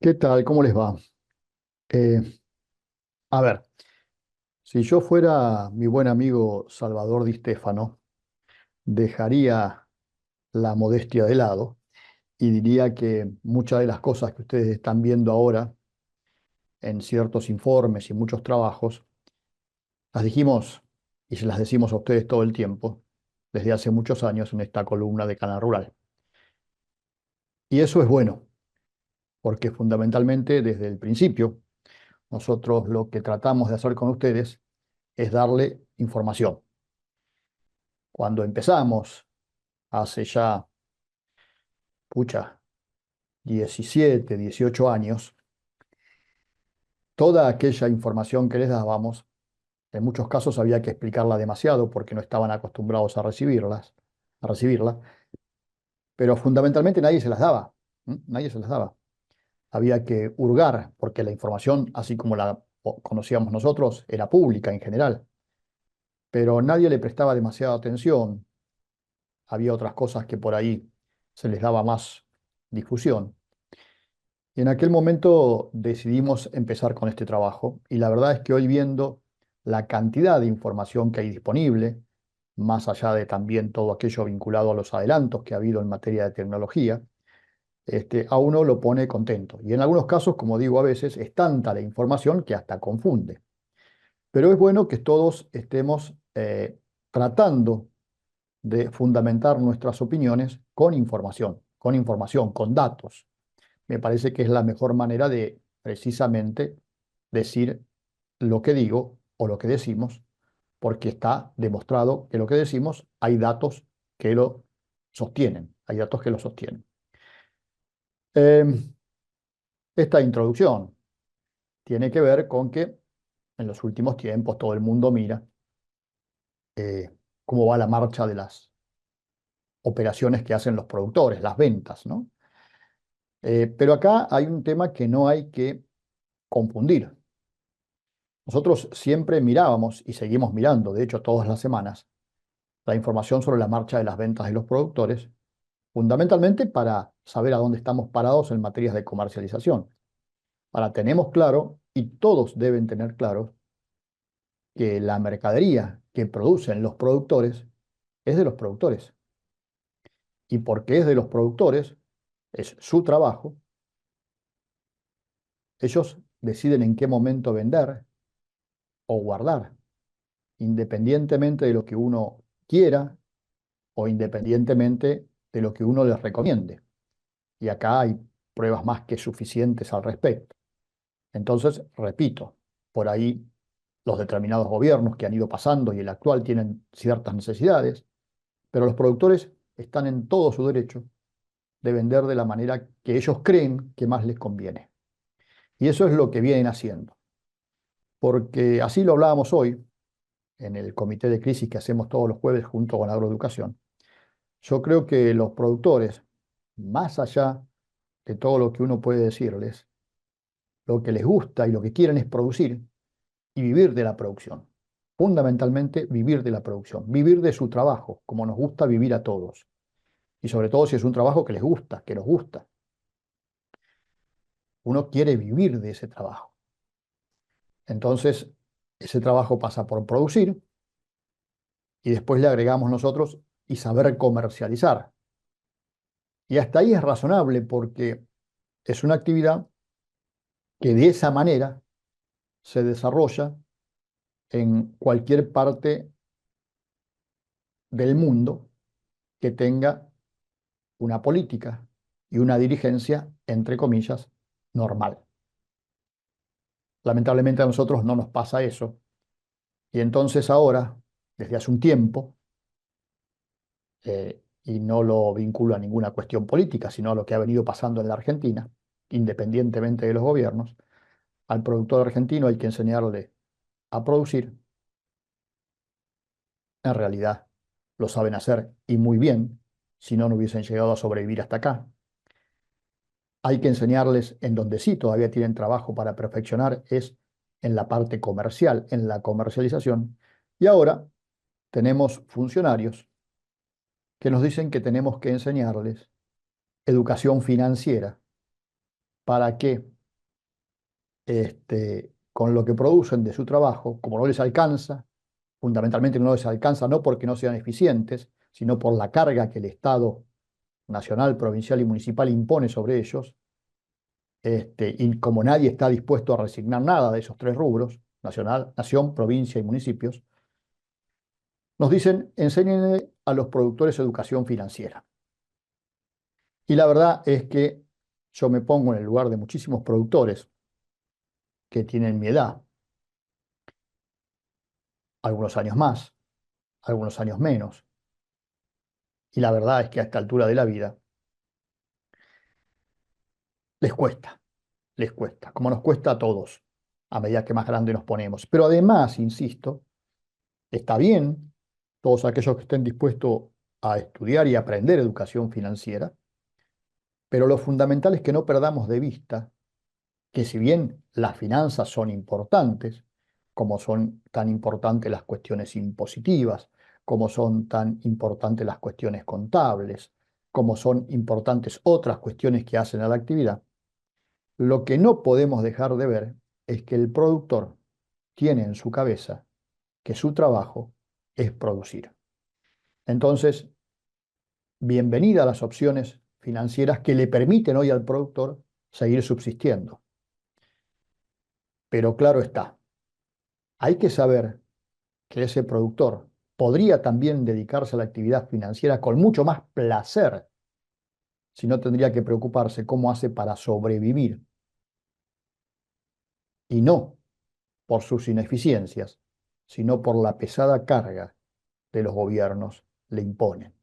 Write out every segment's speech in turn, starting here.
¿Qué tal? ¿Cómo les va? Eh, a ver, si yo fuera mi buen amigo Salvador Di Stéfano, dejaría la modestia de lado y diría que muchas de las cosas que ustedes están viendo ahora en ciertos informes y muchos trabajos, las dijimos y se las decimos a ustedes todo el tiempo, desde hace muchos años en esta columna de Canal Rural. Y eso es bueno, porque fundamentalmente desde el principio nosotros lo que tratamos de hacer con ustedes es darle información. Cuando empezamos, hace ya, pucha, 17, 18 años, toda aquella información que les dábamos, en muchos casos había que explicarla demasiado porque no estaban acostumbrados a recibirla, pero fundamentalmente nadie se las daba, nadie se las daba. Había que hurgar porque la información, así como la conocíamos nosotros, era pública en general, pero nadie le prestaba demasiada atención. Había otras cosas que por ahí se les daba más difusión. Y en aquel momento decidimos empezar con este trabajo y la verdad es que hoy viendo la cantidad de información que hay disponible, más allá de también todo aquello vinculado a los adelantos que ha habido en materia de tecnología, a uno lo pone contento. Y en algunos casos, como digo a veces, es tanta la información que hasta confunde. Pero es bueno que todos estemos tratando de fundamentar nuestras opiniones con información, con datos. Me parece que es la mejor manera de precisamente decir lo que digo o lo que decimos, porque está demostrado que lo que decimos hay datos que lo sostienen, hay datos que lo sostienen. Eh, Esta introducción tiene que ver con que en los últimos tiempos todo el mundo mira eh, cómo va la marcha de las operaciones que hacen los productores, las ventas, ¿no? Pero acá hay un tema que no hay que confundir. Nosotros siempre mirábamos y seguimos mirando, de hecho todas las semanas, la información sobre la marcha de las ventas de los productores, fundamentalmente para saber a dónde estamos parados en materias de comercialización. Ahora tenemos claro, y todos deben tener claro, que la mercadería que producen los productores es de los productores. Y porque es de los productores, es su trabajo, ellos deciden en qué momento vender o guardar, independientemente de lo que uno quiera o independientemente de lo que uno les recomiende. Y acá hay pruebas más que suficientes al respecto. Entonces, repito, por ahí los determinados gobiernos que han ido pasando y el actual tienen ciertas necesidades, pero los productores están en todo su derecho de vender de la manera que ellos creen que más les conviene. Y eso es lo que vienen haciendo. Porque así lo hablábamos hoy en el comité de crisis que hacemos todos los jueves junto con Agroeducación. Yo creo que los productores, más allá de todo lo que uno puede decirles, lo que les gusta y lo que quieren es producir y vivir de la producción. Fundamentalmente vivir de la producción, vivir de su trabajo, como nos gusta vivir a todos. Y sobre todo si es un trabajo que les gusta, que nos gusta. Uno quiere vivir de ese trabajo. Entonces, ese trabajo pasa por producir y después le agregamos nosotros y saber comercializar. Y hasta ahí es razonable porque es una actividad que de esa manera se desarrolla en cualquier parte del mundo que tenga una política y una dirigencia, entre comillas, normal. Lamentablemente a nosotros no nos pasa eso. Y entonces ahora, desde hace un tiempo, y no lo vinculo a ninguna cuestión política, sino a lo que ha venido pasando en la Argentina, independientemente de los gobiernos, al productor argentino hay que enseñarle a producir. En realidad lo saben hacer y muy bien, si no, no hubiesen llegado a sobrevivir hasta acá. Hay que enseñarles en donde sí todavía tienen trabajo para perfeccionar, es en la parte comercial, en la comercialización. Y ahora tenemos funcionarios que nos dicen que tenemos que enseñarles educación financiera para que con lo que producen de su trabajo, como no les alcanza, fundamentalmente no les alcanza no porque no sean eficientes, sino por la carga que el Estado nacional, provincial y municipal impone sobre ellos, y como nadie está dispuesto a resignar nada de esos tres rubros, nacional, nación, provincia y municipios, nos dicen, enséñenle a los productores educación financiera. Y la verdad es que yo me pongo en el lugar de muchísimos productores que tienen mi edad, algunos años más, algunos años menos, y la verdad es que a esta altura de la vida les cuesta, les cuesta, como nos cuesta a todos a medida que más grande nos ponemos. Pero además, insisto, está bien todos aquellos que estén dispuestos a estudiar y aprender educación financiera, pero lo fundamental es que no perdamos de vista que si bien las finanzas son importantes, como son tan importantes las cuestiones impositivas, como son tan importantes las cuestiones contables, como son importantes otras cuestiones que hacen a la actividad, lo que no podemos dejar de ver es que el productor tiene en su cabeza que su trabajo es producir. Entonces, bienvenida a las opciones financieras que le permiten hoy al productor seguir subsistiendo. Pero claro está, hay que saber que ese productor podría también dedicarse a la actividad financiera con mucho más placer si no tendría que preocuparse cómo hace para sobrevivir y no por sus ineficiencias, sino por la pesada carga que los gobiernos le imponen.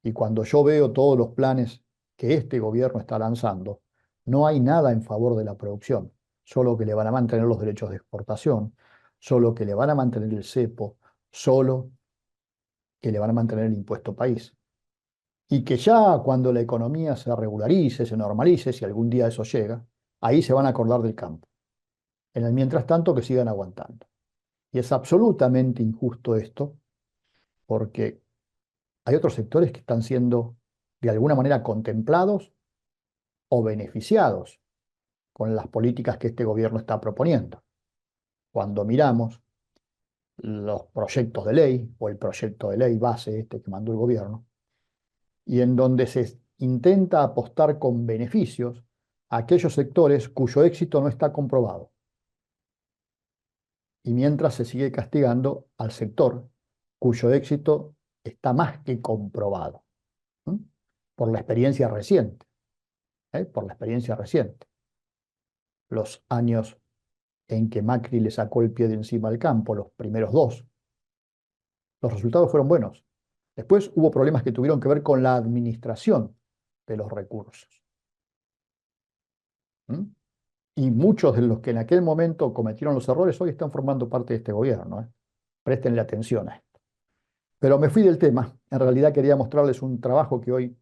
Y cuando yo veo todos los planes que este gobierno está lanzando, no hay nada en favor de la producción, solo que le van a mantener los derechos de exportación, solo que le van a mantener el cepo, solo que le van a mantener el impuesto país. Y que ya cuando la economía se regularice, se normalice, si algún día eso llega, ahí se van a acordar del campo. En el mientras tanto, que sigan aguantando. Y es absolutamente injusto esto, porque hay otros sectores que están siendo de alguna manera contemplados o beneficiados con las políticas que este gobierno está proponiendo. Cuando miramos los proyectos de ley o el proyecto de ley base este que mandó el gobierno, y en donde se intenta apostar con beneficios a aquellos sectores cuyo éxito no está comprobado, y mientras se sigue castigando al sector cuyo éxito está más que comprobado, ¿m? Por la experiencia reciente, por la experiencia reciente. Los años en que Macri le sacó el pie de encima al campo, los primeros dos, los resultados fueron buenos. Después hubo problemas que tuvieron que ver con la administración de los recursos. ¿M? Y muchos de los que en aquel momento cometieron los errores hoy están formando parte de este gobierno. Préstenle atención a esto. Pero me fui del tema. En realidad quería mostrarles un trabajo que hoy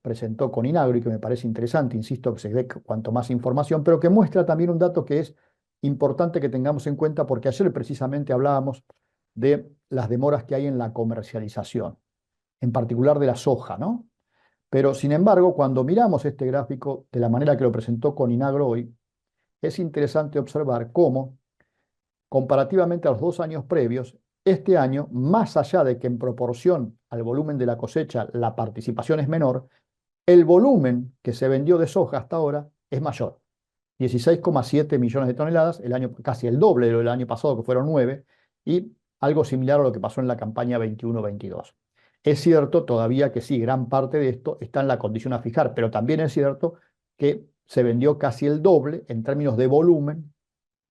presentó con Inagro y que me parece interesante. Insisto que se dé cuanto más información, pero que muestra también un dato que es importante que tengamos en cuenta porque ayer precisamente hablábamos de las demoras que hay en la comercialización, en particular de la soja, ¿no? Pero sin embargo, cuando miramos este gráfico de la manera que lo presentó con Inagro hoy, es interesante observar cómo, comparativamente a los 2 años previos, este año, más allá de que en proporción al volumen de la cosecha la participación es menor, el volumen que se vendió de soja hasta ahora es mayor. 16,7 millones de toneladas, el año, casi el doble de lo del año pasado, que fueron 9, y algo similar a lo que pasó en la campaña 21-22. Es cierto todavía que sí, gran parte de esto está en la condición a fijar, pero también es cierto que se vendió casi el doble en términos de volumen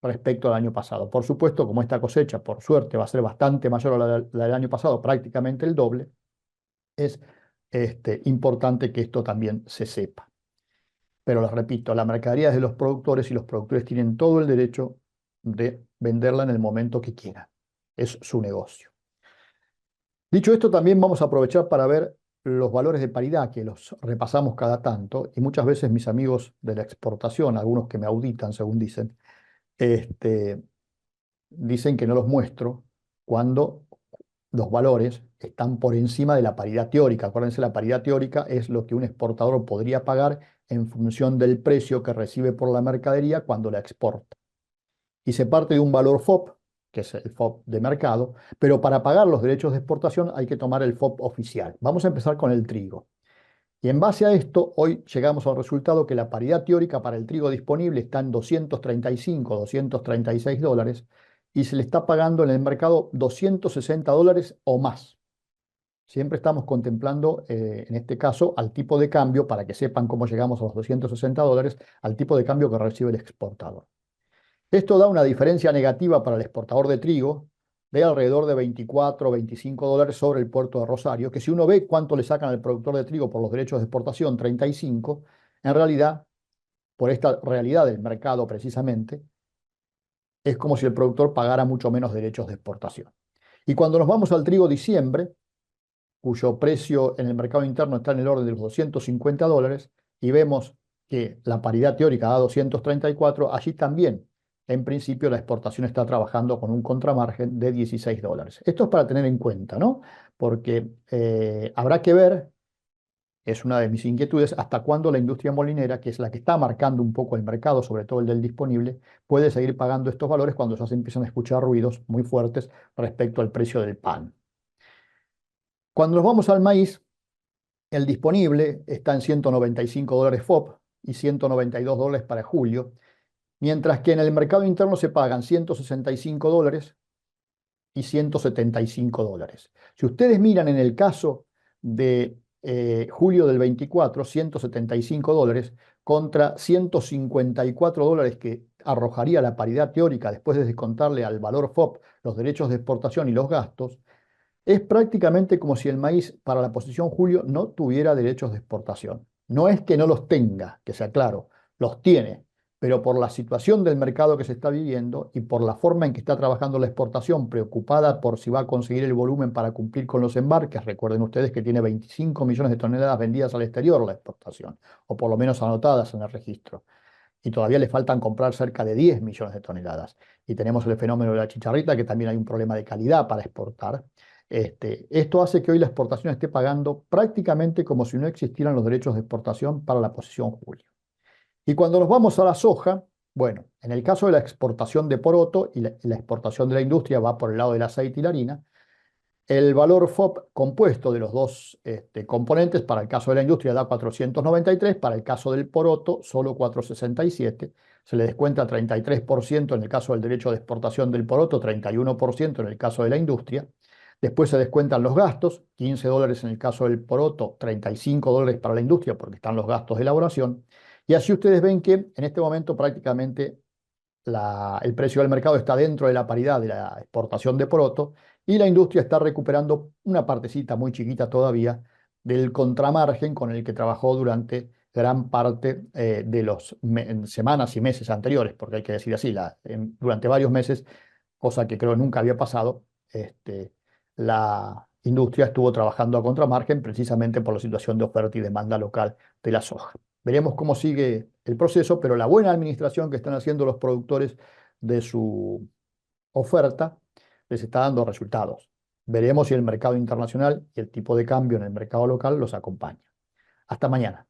respecto al año pasado. Por supuesto, como esta cosecha, por suerte, va a ser bastante mayor a la del año pasado, prácticamente el doble, es importante que esto también se sepa. Pero les repito, la mercadería es de los productores y los productores tienen todo el derecho de venderla en el momento que quieran. Es su negocio. Dicho esto, también vamos a aprovechar para ver los valores de paridad que los repasamos cada tanto y muchas veces mis amigos de la exportación, algunos que me auditan según dicen, dicen que no los muestro cuando los valores están por encima de la paridad teórica. Acuérdense, la paridad teórica es lo que un exportador podría pagar en función del precio que recibe por la mercadería cuando la exporta. Y se parte de un valor FOB, que es el FOB de mercado, pero para pagar los derechos de exportación hay que tomar el FOB oficial. Vamos a empezar con el trigo. Y en base a esto, hoy llegamos al resultado que la paridad teórica para el trigo disponible está en 235, 236 dólares y se le está pagando en el mercado 260 dólares o más. Siempre estamos contemplando, en este caso, al tipo de cambio, para que sepan cómo llegamos a los 260 dólares, al tipo de cambio que recibe el exportador. Esto da una diferencia negativa para el exportador de trigo de alrededor de 24 o 25 dólares sobre el puerto de Rosario, que si uno ve cuánto le sacan al productor de trigo por los derechos de exportación, 35, en realidad, por esta realidad del mercado precisamente, es como si el productor pagara mucho menos derechos de exportación. Y cuando nos vamos al trigo diciembre, cuyo precio en el mercado interno está en el orden de los 250 dólares, y vemos que la paridad teórica da 234, allí también, en principio, la exportación está trabajando con un contramargen de 16 dólares. Esto es para tener en cuenta, ¿no? Porque habrá que ver, es una de mis inquietudes, hasta cuándo la industria molinera, que es la que está marcando un poco el mercado, sobre todo el del disponible, puede seguir pagando estos valores cuando ya se empiezan a escuchar ruidos muy fuertes respecto al precio del pan. Cuando nos vamos al maíz, el disponible está en 195 dólares FOB y 192 dólares para julio, mientras que en el mercado interno se pagan 165 dólares y 175 dólares. Si ustedes miran en el caso de julio del 24, 175 dólares contra 154 dólares que arrojaría la paridad teórica después de descontarle al valor FOB los derechos de exportación y los gastos, es prácticamente como si el maíz para la posición julio no tuviera derechos de exportación. No es que no los tenga, que sea claro, los tiene, pero por la situación del mercado que se está viviendo y por la forma en que está trabajando la exportación, preocupada por si va a conseguir el volumen para cumplir con los embarques, recuerden ustedes que tiene 25 millones de toneladas vendidas al exterior la exportación, o por lo menos anotadas en el registro. Y todavía le faltan comprar cerca de 10 millones de toneladas. Y tenemos el fenómeno de la chicharrita, que también hay un problema de calidad para exportar. Esto hace que hoy la exportación esté pagando prácticamente como si no existieran los derechos de exportación para la posición julio. Y cuando nos vamos a la soja, bueno, en el caso de la exportación de poroto y la exportación de la industria va por el lado del aceite y la harina, el valor FOB compuesto de los dos componentes, para el caso de la industria da 493, para el caso del poroto solo 467. Se le descuenta 33% en el caso del derecho de exportación del poroto, 31% en el caso de la industria. Después se descuentan los gastos, 15 dólares en el caso del poroto, 35 dólares para la industria porque están los gastos de elaboración. Y así ustedes ven que en este momento prácticamente el precio del mercado está dentro de la paridad de la exportación de poroto y la industria está recuperando una partecita muy chiquita todavía del contramargen con el que trabajó durante gran parte de las semanas y meses anteriores, porque hay que decir así, durante varios meses, cosa que creo nunca había pasado, la industria estuvo trabajando a contramargen precisamente por la situación de oferta y demanda local de la soja. Veremos cómo sigue el proceso, pero la buena administración que están haciendo los productores de su oferta les está dando resultados. Veremos si el mercado internacional y el tipo de cambio en el mercado local los acompaña. Hasta mañana.